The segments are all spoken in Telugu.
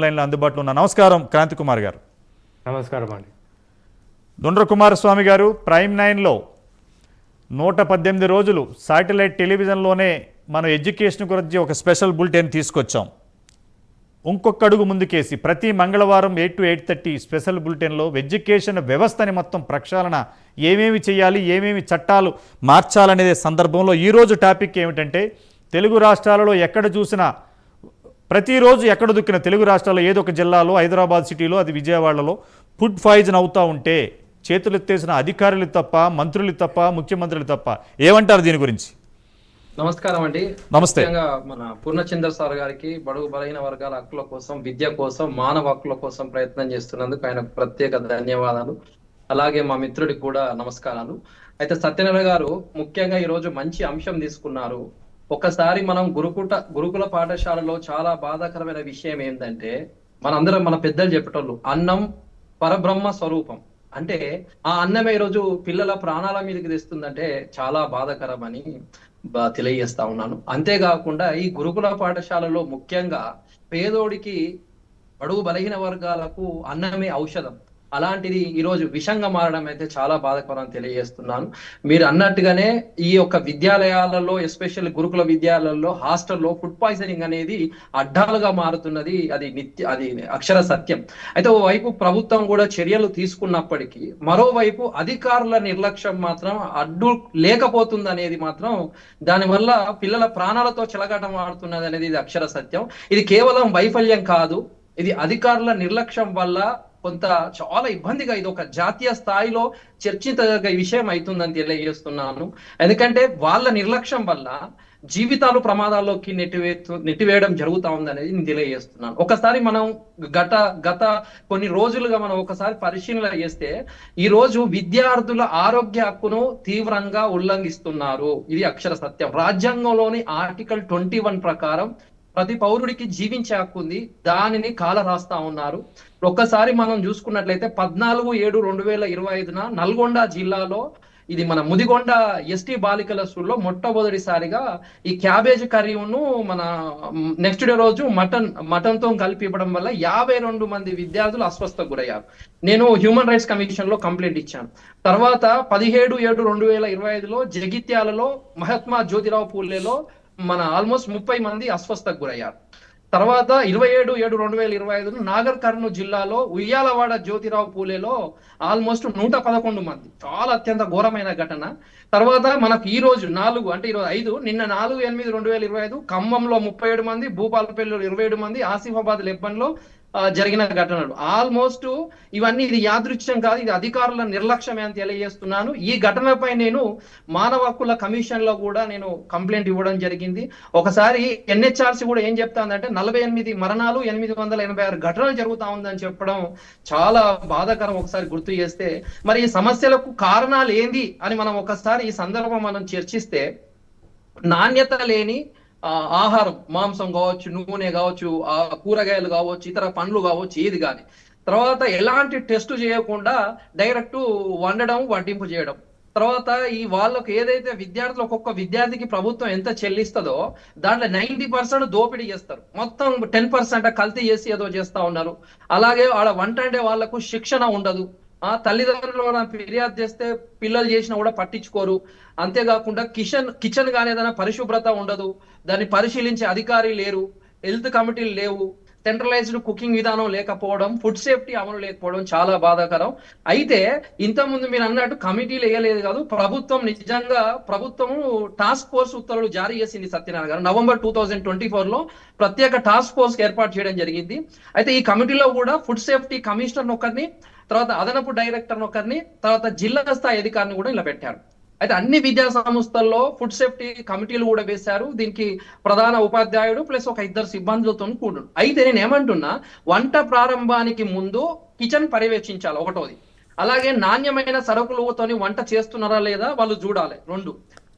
లైన్లో అందుబాటులో ఉన్న నమస్కారం క్రాంతి కుమార్ గారు. నమస్కారం అండి. దొండ్ర కుమారస్వామి గారు ప్రైమ్ 9లో 118 రోజులు శాటిలైట్ టెలివిజన్లోనే మనం ఎడ్యుకేషన్ గురించి ఒక స్పెషల్ బులెటిన్ తీసుకొచ్చాం. ఇంకొక అడుగు ముందుకేసి ప్రతి మంగళవారం 8 to 8:30 స్పెషల్ బులెటిన్లో ఎడ్యుకేషన్ వ్యవస్థని మొత్తం ప్రక్షాళన ఏమేమి చేయాలి, ఏమేమి చట్టాలు మార్చాలనే సందర్భంలో ఈరోజు టాపిక్ ఏమిటంటే, తెలుగు రాష్ట్రాలలో ఎక్కడ చూసినా ప్రతిరోజు ఎక్కడ దుక్కిన తెలుగు రాష్ట్రాల్లో ఏదో ఒక జిల్లాలో, హైదరాబాద్ సిటీలో, అది విజయవాడలో ఫుడ్ పాయిజన్ అవుతూ ఉంటే చేతులెత్తేసిన అధికారులు తప్ప, మంత్రులు తప్ప, ముఖ్యమంత్రులు తప్ప. ఏమంటారు దీని గురించి? నమస్కారం అండి. నమస్తే. మన పూర్ణచంద్ర సార్ గారికి బడుగు బలహీన వర్గాల హక్కుల కోసం, విద్య కోసం, మానవ హక్కుల కోసం ప్రయత్నం చేస్తున్నందుకు ఆయన ప్రత్యేక ధన్యవాదాలు. అలాగే మా మిత్రుడికి కూడా నమస్కారాలు. అయితే సత్యనారాయణ గారు ముఖ్యంగా ఈ రోజు మంచి అంశం తీసుకున్నారు. ఒకసారి మనం గురుకుల పాఠశాలలో చాలా బాధాకరమైన విషయం ఏంటంటే, మనందరం మన పెద్దలు చెప్పేటోళ్ళు అన్నం పరబ్రహ్మ స్వరూపం అంటే ఆ అన్నమే ఈరోజు పిల్లల ప్రాణాల మీదకి తెస్తుందంటే చాలా బాధాకరం అని తెలియజేస్తా ఉన్నాను. అంతేకాకుండా ఈ గురుకుల పాఠశాలలో ముఖ్యంగా పేదోడికి, బడుగు బలహీన వర్గాలకు అన్నమే ఔషధం. అలాంటిది ఈరోజు విషంగా మారడం అయితే చాలా బాధాకరం తెలియజేస్తున్నాను. మీరు అన్నట్టుగానే ఈ యొక్క విద్యాలయాలలో, ఎస్పెషల్లీ గురుకుల విద్యాలయాలలో, హాస్టల్లో ఫుడ్ పాయిజనింగ్ అనేది అడ్డాలుగా మారుతున్నది. అది అక్షర సత్యం. అయితే ఓవైపు ప్రభుత్వం కూడా చర్యలు తీసుకున్నప్పటికీ మరోవైపు అధికారుల నిర్లక్ష్యం మాత్రం అడ్డు లేకపోతుంది అనేది మాత్రం, దానివల్ల పిల్లల ప్రాణాలతో చెలగాటం ఆడుతున్నది అనేది ఇది అక్షర సత్యం. ఇది కేవలం వైఫల్యం కాదు, ఇది అధికారుల నిర్లక్ష్యం వల్ల కొంత చాలా ఇబ్బందిగా, ఇది ఒక జాతీయ స్థాయిలో చర్చించదగ్గ విషయం అవుతుందని తెలియజేస్తున్నాను. ఎందుకంటే వాళ్ళ నిర్లక్ష్యం వల్ల జీవితాలు ప్రమాదాల్లోకి నెట్టివేయడం జరుగుతా ఉంది అనేది నేను తెలియజేస్తున్నాను. ఒకసారి మనం గత కొన్ని రోజులుగా మనం ఒకసారి పరిశీలన చేస్తే, ఈ రోజు విద్యార్థుల ఆరోగ్య హక్కును తీవ్రంగా ఉల్లంఘిస్తున్నారు. ఇది అక్షర సత్యం. రాజ్యాంగంలోని ఆర్టికల్ 21 ప్రకారం ప్రతి పౌరుడికి జీవించే హక్కు ఉంది, దానిని కాల రాస్తా ఉన్నారు. ఒక్కసారి మనం చూసుకున్నట్లయితే 14/7/2025 నల్గొండ జిల్లాలో, ఇది మన ముదిగొండ ఎస్టీ బాలికల స్కూల్లో మొట్టమొదటిసారిగా ఈ క్యాబేజ్ కర్రీను మన నెక్స్ట్ డే రోజు మటన్ తో కలిపి ఇవ్వడం వల్ల 52 మంది విద్యార్థులు అస్వస్థకు గురయ్యారు. నేను హ్యూమన్ రైట్స్ కమిషన్ లో కంప్లైంట్ ఇచ్చాను. తర్వాత 17/7/2025లో జగిత్యాలలో మహాత్మా జ్యోతిరావు పూలేలో మన ఆల్మోస్ట్ 30 మంది అస్వస్థకు గురయ్యారు. తర్వాత 27/7/2025 నాగర్ కర్నూలు జిల్లాలో ఉయ్యాలవాడ జ్యోతిరావు పూలేలో ఆల్మోస్ట్ 111 మంది, చాలా అత్యంత ఘోరమైన ఘటన. తర్వాత మనకు ఈ రోజు 5 నిన్న 4/8/2025 ఖమ్మంలో 37 మంది, భూపాలపల్లిలో 27 మంది, ఆసిఫాబాద్ లెబ్బన్లో జరిగిన ఘటనలు. ఆల్మోస్ట్ ఇవన్నీ ఇది యాదృచ్ఛ్యం కాదు, ఇది అధికారుల నిర్లక్ష్యమే అని తెలియజేస్తున్నాను. ఈ ఘటనపై నేను మానవ హక్కుల కమిషన్ లో కూడా నేను కంప్లైంట్ ఇవ్వడం జరిగింది. ఒకసారి ఎన్హెచ్ఆర్సీ కూడా ఏం చెప్తాందంటే 48 మరణాలు, 886 ఘటనలు జరుగుతా ఉందని చెప్పడం చాలా బాధాకరం. ఒకసారి గుర్తు చేస్తే, మరి ఈ సమస్యలకు కారణాలు ఏంది అని మనం ఒకసారి ఈ సందర్భం మనం చర్చిస్తే, నాణ్యత లేని ఆహారం, మాంసం కావచ్చు, నూనె కావచ్చు, కూరగాయలు కావచ్చు, ఇతర పండ్లు కావచ్చు, ఏది కానీ, తర్వాత ఎలాంటి టెస్ట్ చేయకుండా డైరెక్ట్ వండడం, వడ్డింపు చేయడం. తర్వాత ఈ వాళ్ళకు ఏదైతే విద్యార్థులు, ఒక్కొక్క విద్యార్థికి ప్రభుత్వం ఎంత చెల్లిస్తుందో దాంట్లో 90% దోపిడీ చేస్తారు, మొత్తం 10% కల్తీ చేసి ఏదో చేస్తా ఉన్నారు. అలాగే వాళ్ళ వంట అంటే వాళ్ళకు శిక్షణ ఉండదు. తల్లిదండ్రులు ఫిర్యాదు చేస్తే పిల్లలు చేసినా కూడా పట్టించుకోరు. అంతేకాకుండా కిచెన్ కానీ ఏదైనా పరిశుభ్రత ఉండదు, దాన్ని పరిశీలించే అధికారి లేరు, హెల్త్ కమిటీలు లేవు, సెంట్రలైజ్డ్ కుకింగ్ విధానం లేకపోవడం, ఫుడ్ సేఫ్టీ అమలు లేకపోవడం చాలా బాధాకరం. అయితే ఇంతకుముందు మీరు అన్నట్టు కమిటీలు వేయలేదు కాదు, ప్రభుత్వం టాస్క్ ఫోర్స్ ఉత్తర్వులు జారీ చేసింది. సత్యనారాయణ గారు నవంబర్ 2024లో ప్రత్యేక టాస్క్ ఫోర్స్ ఏర్పాటు చేయడం జరిగింది. అయితే ఈ కమిటీలో కూడా ఫుడ్ సేఫ్టీ కమిషనర్ ఒకరిని, తర్వాత అదనపు డైరెక్టర్ ఒకరిని, తర్వాత జిల్లా స్థాయి అధికారిని కూడా ఇలా పెట్టారు. అయితే అన్ని విద్యా సంస్థల్లో ఫుడ్ సేఫ్టీ కమిటీలు కూడా వేశారు. దీనికి ప్రధాన ఉపాధ్యాయుడు ప్లస్ ఒక 2 సిబ్బందులతో కూడు. అయితే నేను ఏమంటున్నా, వంట ప్రారంభానికి ముందు కిచెన్ పర్యవేక్షించాలి ఒకటోది. అలాగే నాణ్యమైన సరుకులతోని వంట చేస్తున్నారా లేదా వాళ్ళు చూడాలి 2.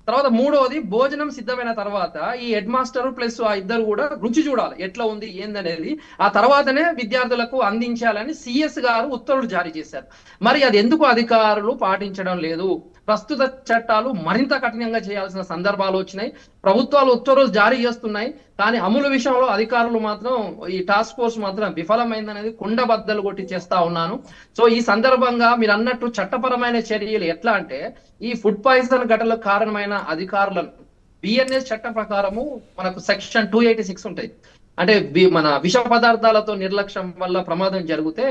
తర్వాత 3వది, భోజనం సిద్ధమైన తర్వాత ఈ హెడ్ మాస్టర్ ప్లస్ ఆ 2 కూడా రుచి చూడాలి, ఎట్లా ఉంది ఏందనేది. ఆ తర్వాతనే విద్యార్థులకు అందించాలని సిఎస్ గారు ఉత్తర్వులు జారీ చేశారు. మరి అది ఎందుకు అధికారులు పాటించడం లేదు? ప్రస్తుత చట్టాలు మరింత కఠినంగా చేయాల్సిన సందర్భాలు వచ్చినాయి. ప్రభుత్వాలు ఉత్తర్వులు జారీ చేస్తున్నాయి, కానీ అమలు విషయంలో అధికారులు మాత్రం, ఈ టాస్క్ ఫోర్స్ మాత్రం విఫలమైందనేది కుండబద్దలు కొట్టి చేస్తా ఉన్నాను. సో ఈ సందర్భంగా మీరు అన్నట్టు చట్టపరమైన చర్యలు ఎట్లా అంటే, ఈ ఫుడ్ పాయిజన్ ఘటనలకు కారణమైన అధికారులను బిఎన్ఎస్ చట్ట ప్రకారము మనకు సెక్షన్ 286 ఉంటాయి. అంటే మన విష పదార్థాలతో నిర్లక్ష్యం వల్ల ప్రమాదం జరిగితే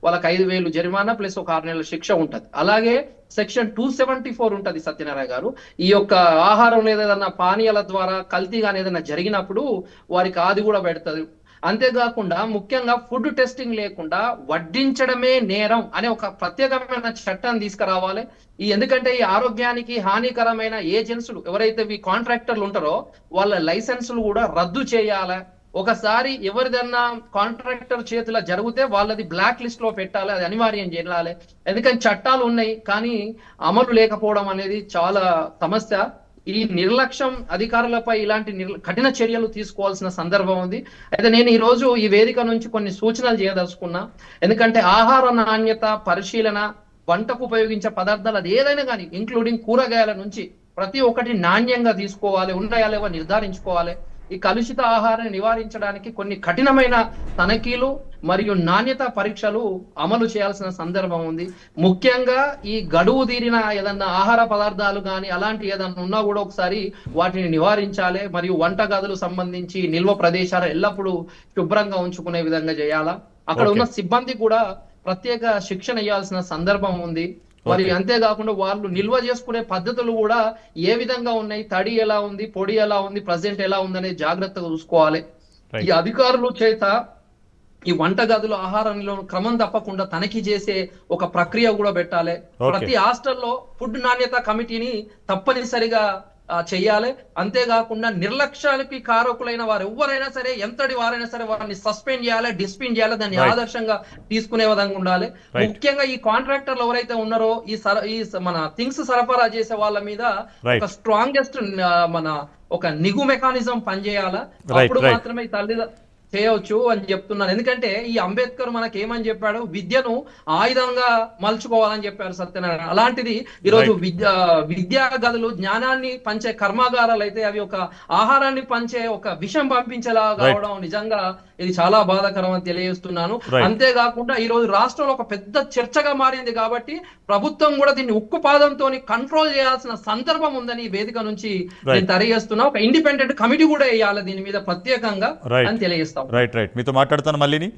వాళ్ళకి 5,000 జరిమానా ప్లస్ ఒక 6 నెలల శిక్ష ఉంటది. అలాగే సెక్షన్ 274 ఉంటది సత్యనారాయణ గారు. ఈ యొక్క ఆహారం ఏదైనా పానీయాల ద్వారా కల్తీ కానీ ఏదైనా జరిగినప్పుడు వారికి అది కూడా పెడతారు. అంతేకాకుండా ముఖ్యంగా ఫుడ్ టెస్టింగ్ లేకుండా వడ్డించడమే నేరం అనే ఒక ప్రత్యేకమైన చట్టాన్ని తీసుకురావాలి. ఎందుకంటే ఈ ఆరోగ్యానికి హానికరమైన ఏజెన్సులు ఎవరైతే ఈ కాంట్రాక్టర్లు ఉంటారో వాళ్ళ లైసెన్సులు కూడా రద్దు చేయాలి. ఒకసారి ఎవరిదన్నా కాంట్రాక్టర్ చేతిలో జరిగితే వాళ్ళది బ్లాక్ లిస్ట్ లో పెట్టాలి, అది అనివార్యం చేయాలి. ఎందుకంటే చట్టాలు ఉన్నాయి కానీ అమలు లేకపోవడం అనేది చాలా సమస్య. ఈ నిర్లక్ష్యం అధికారులపై ఇలాంటి కఠిన చర్యలు తీసుకోవాల్సిన సందర్భం ఉంది. అయితే నేను ఈ రోజు ఈ వేదిక నుంచి కొన్ని సూచనలు చేయదలుచుకున్నా. ఎందుకంటే ఆహార నాణ్యత పరిశీలన, వంటకు ఉపయోగించే పదార్థాలు అది ఏదైనా కానీ ఇంక్లూడింగ్ కూరగాయల నుంచి ప్రతి ఒక్కటి నాణ్యంగా తీసుకోవాలి, ఉన్నాయా లేవో నిర్ధారించుకోవాలి. ఈ కలుషిత ఆహారాన్ని నివారించడానికి కొన్ని కఠినమైన తనిఖీలు మరియు నాణ్యత పరీక్షలు అమలు చేయాల్సిన సందర్భం ఉంది. ముఖ్యంగా ఈ గడువు తీరిన ఏదన్నా ఆహార పదార్థాలు కానీ అలాంటి ఏదన్నా ఉన్నా కూడా ఒకసారి వాటిని నివారించాలి. మరియు వంటగదులు సంబంధించి నిల్వ ప్రదేశాలు ఎల్లప్పుడూ శుభ్రంగా ఉంచుకునే విధంగా చేయాలా. అక్కడ ఉన్న సిబ్బంది కూడా ప్రత్యేక శిక్షణ ఇవ్వాల్సిన సందర్భం ఉంది. మరి అంతేకాకుండా వాళ్ళు నిల్వ చేసుకునే పద్ధతులు కూడా ఏ విధంగా ఉన్నాయి, తడి ఎలా ఉంది, పొడి ఎలా ఉంది, ప్రజెంట్ ఎలా ఉంది అనేది జాగ్రత్తగా చూసుకోవాలి. ఈ అధికారుల చేత ఈ వంటగదులు ఆహారంలో క్రమం తప్పకుండా తనిఖీ చేసే ఒక ప్రక్రియ కూడా పెట్టాలి. ప్రతి హాస్టల్లో ఫుడ్ నాణ్యత కమిటీని తప్పనిసరిగా చెయ్యాలి. అంతేకాకుండా నిర్లక్ష్యానికి కారకులైన వారు ఎవరైనా సరే, ఎంతటి వారైనా సరే వారిని సస్పెండ్ చేయాలి, డిస్పిన్ చేయాలి, దాన్ని ఆదర్శంగా తీసుకునే విధంగా ఉండాలి. ముఖ్యంగా ఈ కాంట్రాక్టర్లు ఎవరైతే ఉన్నారో ఈ మన థింగ్స్ సరఫరా చేసే వాళ్ళ మీద ఒక స్ట్రాంగెస్ట్ మన ఒక నిఘు మెకానిజం పనిచేయాలా. అప్పుడు మాత్రమే చేయవచ్చు అని చెప్తున్నాను. ఎందుకంటే ఈ అంబేద్కర్ మనకి ఏమని చెప్పాడు, విద్యను ఆయుధంగా మలుచుకోవాలని చెప్పారు సత్యనారాయణ. అలాంటిది ఈరోజు విద్యా గదులు జ్ఞానాన్ని పంచే కర్మాగారాలు అయితే అవి ఒక ఆహారాన్ని పంచే ఒక విషం పంపించేలా కావడం నిజంగా ఇది చాలా బాధాకరం అని తెలియజేస్తున్నాను. అంతేకాకుండా ఈ రోజు రాష్ట్రంలో ఒక పెద్ద చర్చగా మారింది కాబట్టి ప్రభుత్వం కూడా దీన్ని ఉక్కు పాదంతో కంట్రోల్ చేయాల్సిన సందర్భం ఉందని వేదిక నుంచి నేను తెలియజేస్తున్నా. ఒక ఇండిపెండెంట్ కమిటీ కూడా వేయాలి దీని మీద ప్రత్యేకంగా అని తెలియజేస్తాం. రైట్ మీతో మాట్లాడతాను మళ్ళీ.